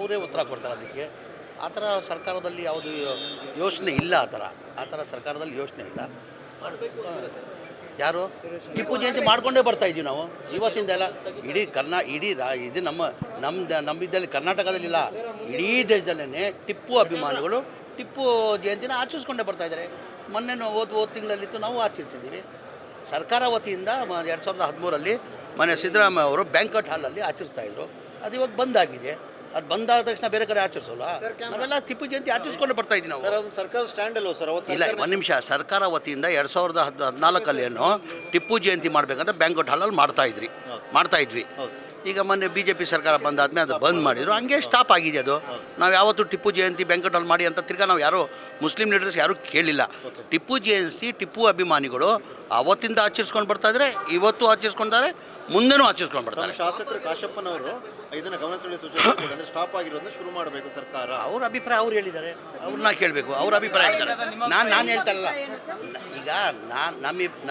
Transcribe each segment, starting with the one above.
ಅವರೇ ಉತ್ತರ ಕೊಡ್ತಾರೆ ಅದಕ್ಕೆ. ಆ ಥರ ಸರ್ಕಾರದಲ್ಲಿ ಯಾವುದು ಯೋಚನೆ ಇಲ್ಲ. ಆ ಥರ ಸರ್ಕಾರದಲ್ಲಿ ಯೋಚನೆ ಇಲ್ಲ. ಯಾರು ಟಿಪ್ಪು ಜಯಂತಿ ಮಾಡ್ಕೊಂಡೇ ಬರ್ತಾ ಇದ್ದೀವಿ ನಾವು ಇವತ್ತಿಂದ ಎಲ್ಲ. ಇಡೀ ಇದು ನಮ್ಮಿದ್ದಲ್ಲಿ ಕರ್ನಾಟಕದಲ್ಲಿಲ್ಲ, ಇಡೀ ದೇಶದಲ್ಲೇ ಟಿಪ್ಪು ಅಭಿಮಾನಿಗಳು ಟಿಪ್ಪು ಜಯಂತಿನ ಆಚರಿಸ್ಕೊಂಡೇ ಬರ್ತಾ ಇದ್ದಾರೆ. ಮೊನ್ನೆ ಹೋದ ತಿಂಗಳಲ್ಲಿತ್ತು, ನಾವು ಆಚರಿಸಿದ್ದೀವಿ. ಸರ್ಕಾರ ವತಿಯಿಂದ 2013 ಮೊನ್ನೆ ಸಿದ್ದರಾಮಯ್ಯ ಅವರು ಬ್ಯಾಂಕ್ವೆಟ್ ಹಾಲಲ್ಲಿ ಆಚರಿಸ್ತಾಯಿದ್ರು. ಅದು ಇವಾಗ ಬಂದಾಗಿದೆ. ಅದು ಬಂದಾದ ತಕ್ಷಣ ಬೇರೆ ಕಡೆ ಆಚರಿಸೋಲ್ಲ. ನಾವೆಲ್ಲ ಟಿಪ್ಪು ಜಯಂತಿ ಆಚರಿಸ್ಕೊಂಡು ಬರ್ತಾ ಇದ್ದೀವಿ ನಾವು. ಅದು ಸರ್ಕಾರ ಸ್ಟ್ಯಾಂಡ್ ಅಲ್ವ ಸರ್? ಇಲ್ಲ, ಒಂದು ನಿಮಿಷ. ಸರ್ಕಾರ ವತಿಯಿಂದ 2014 ಟಿಪ್ಪು ಜಯಂತಿ ಮಾಡಬೇಕಂತ ಬ್ಯಾಂಕ್ವೆಟ್ ಹಾಲಲ್ಲಿ ಮಾಡ್ತಾ ಇದ್ವಿ. ಈಗ ಮೊನ್ನೆ BJP ಸರ್ಕಾರ ಬಂದಾದ್ಮೇಲೆ ಅದು ಬಂದ್ ಮಾಡಿದ್ರು. ಹಂಗೆ ಸ್ಟಾಪ್ ಆಗಿದೆ ಅದು. ನಾವು ಯಾವತ್ತೂ ಟಿಪ್ಪು ಜಯಂತಿ ಬ್ಯಾಂಕ್ವೆಟ್ ಹಾಲ್ ಮಾಡಿ ಅಂತ ತಿರ್ಗಾ ನಾವು ಯಾರು ಮುಸ್ಲಿಂ ಲೀಡರ್ಸ್ ಯಾರೂ ಕೇಳಿಲ್ಲ. ಟಿಪ್ಪು ಜಯಂತಿ ಟಿಪ್ಪು ಅಭಿಮಾನಿಗಳು ಅವತ್ತಿಂದ ಆಚರಿಸ್ಕೊಂಡು ಬರ್ತಾಯಿದ್ರೆ, ಇವತ್ತು ಆಚರಿಸ್ಕೊಂಡಾರೆ, ಮುಂದೆನೂ ಆಚರಿಸ್ಕೊಂಡು ಬರ್ತಾರೆ. ಶಾಸಕರು ಕಾಶಪ್ಪನವರು ಇದನ್ನು ಗಮನ ಸೆಳೆಯುವ ಸೂಚನೆ ಅಂದರೆ ಸ್ಟಾಪ್ ಆಗಿರೋದನ್ನ ಶುರು ಮಾಡಬೇಕು ಸರ್ಕಾರ. ಅವ್ರ ಅಭಿಪ್ರಾಯ ಅವ್ರು ಹೇಳಿದ್ದಾರೆ, ಅವ್ರನ್ನ ಕೇಳಬೇಕು. ಅವ್ರ ಅಭಿಪ್ರಾಯ ಹೇಳ್ತಾರೆ, ನಾನು ಹೇಳ್ತಾರಲ್ಲ. ಈಗ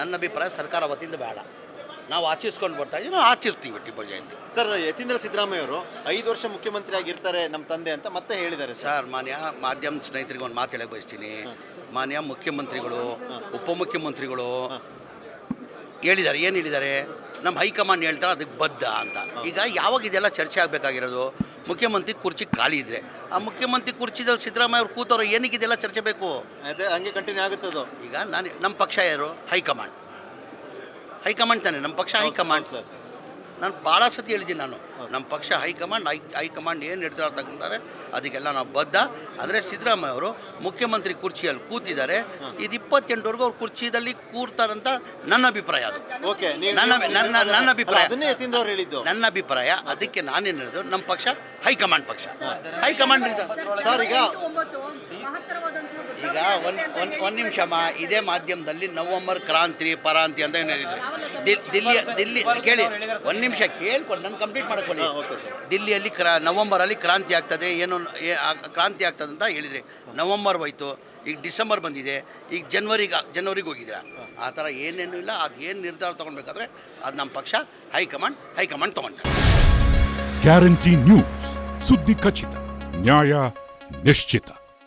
ನನ್ನ ಅಭಿಪ್ರಾಯ ಸರ್ಕಾರ ವತಿಯಿಂದ ಬೇಡ, ನಾವು ಆಚರಿಸ್ಕೊಂಡು ಬರ್ತಾ ಇದ್ದೀವಿ, ನಾವು ಆಚರಿಸ್ತೀವಿ ಟಿಪ್ಪು ಜಯಂತಿ. ಸರ್, ಯತೀಂದ್ರ ಸಿದ್ದರಾಮಯ್ಯ ಅವರು 5 ವರ್ಷ ಮುಖ್ಯಮಂತ್ರಿ ಆಗಿರ್ತಾರೆ ನಮ್ಮ ತಂದೆ ಅಂತ ಮತ್ತೆ ಹೇಳಿದ್ದಾರೆ ಸರ್. ಮಾನ್ಯ ಮಾಧ್ಯಮ ಸ್ನೇಹಿತರಿಗೆ ಒಂದು ಮಾತು ಹೇಳಕ್ಕೆ ಬಯಸ್ತೀನಿ. ಮಾನ್ಯ ಮುಖ್ಯಮಂತ್ರಿಗಳು, ಉಪಮುಖ್ಯಮಂತ್ರಿಗಳು ಹೇಳಿದ್ದಾರೆ. ಏನು ಹೇಳಿದ್ದಾರೆ? ನಮ್ಮ ಹೈಕಮಾಂಡ್ ಹೇಳ್ತಾರೆ ಅದಕ್ಕೆ ಬದ್ಧ ಅಂತ. ಈಗ ಯಾವಾಗ ಇದೆಲ್ಲ ಚರ್ಚೆ ಆಗಬೇಕಾಗಿರೋದು? ಮುಖ್ಯಮಂತ್ರಿ ಕುರ್ಚಿ ಖಾಲಿ ಇದ್ದರೆ, ಆ ಮುಖ್ಯಮಂತ್ರಿ ಕುರ್ಚಿದಲ್ಲಿ ಸಿದ್ದರಾಮಯ್ಯ ಅವ್ರು ಕೂತವ್ರು, ಏನಕ್ಕೆ ಇದೆಲ್ಲ ಚರ್ಚೆ ಬೇಕು? ಅದೇ ಹಂಗೆ ಕಂಟಿನ್ಯೂ ಆಗುತ್ತದು. ಈಗ ನಮ್ಮ ಪಕ್ಷ ಯಾರು? ಹೈಕಮಾಂಡ್ ತಾನೆ ನಮ್ಮ ಪಕ್ಷ. ಹೈಕಮಾಂಡ್ ಸರ್, ನಾನು ಭಾಳ ಸತಿ ಹೇಳಿದ್ದೀನಿ. ನಮ್ಮ ಪಕ್ಷ ಹೈಕಮಾಂಡ್ ಏನು ನಿರ್ಧಾರ ತಗೊಂತಾರೆ ಅದಕ್ಕೆಲ್ಲ ನಾವು ಬದ್ಧ. ಅಂದರೆ ಸಿದ್ದರಾಮಯ್ಯ ಅವರು ಮುಖ್ಯಮಂತ್ರಿ ಕುರ್ಚಿಯಲ್ಲಿ ಕೂತಿದ್ದಾರೆ. ಇದು 28ವರೆಗೂ ಅವ್ರು ಕುರ್ಚಿದಲ್ಲಿ ಕೂರ್ತಾರಂತ ನನ್ನ ಅಭಿಪ್ರಾಯ. ಅದು ಓಕೆ, ನನ್ನ ಅಭಿಪ್ರಾಯ, ನನ್ನ ಅಭಿಪ್ರಾಯ. ಅದಕ್ಕೆ ನಾನೇನು ಹೇಳಿದ್ರು, ನಮ್ಮ ಪಕ್ಷ ಹೈಕಮಾಂಡ್ ಹೈಕಮಾಂಡ್ ಸರ್. ಈಗ ಒಂದು ನಿಮಿಷಮ್ಮ, ಇದೇ ಮಾಧ್ಯಮದಲ್ಲಿ ನವಂಬರ್ ಕ್ರಾಂತಿ ಪರಾಂತಿ ಅಂತ ಏನು ಹೇಳಿದ್ರು. ದಿಲ್ಲಿ ಕೇಳಿ, ಒಂದು ನಿಮಿಷ ಕೇಳ್ಕೊಂಡು ನಾನು ಕಂಪ್ಲೀಟ್ ಮಾಡ್ಕೊಳ್ಳಿ. ದಿಲ್ಲಿಯಲ್ಲಿ ನವಂಬರಲ್ಲಿ ಕ್ರಾಂತಿ ಆಗ್ತದೆ, ಕ್ರಾಂತಿ ಆಗ್ತದೆ ಅಂತ ಹೇಳಿದ್ರಿ. ನವಂಬರ್ ಹೋಯ್ತು, ಈಗ ಡಿಸೆಂಬರ್ ಬಂದಿದೆ, ಈಗ ಜನವರಿಗೆ ಹೋಗಿದ್ದೀರಾ. ಆ ಥರ ಏನೇನು ಇಲ್ಲ. ಅದು ಏನು ನಿರ್ಧಾರ ತೊಗೊಳ್ಬೇಕಾದ್ರೆ ಅದು ನಮ್ಮ ಪಕ್ಷ ಹೈಕಮಾಂಡ್ ತೊಗೊಳ್ತಾರೆ. ಗ್ಯಾರಂಟಿ ನ್ಯೂಸ್, ಸುದ್ದಿ ಖಚಿತ, ನ್ಯಾಯ ನಿಶ್ಚಿತ.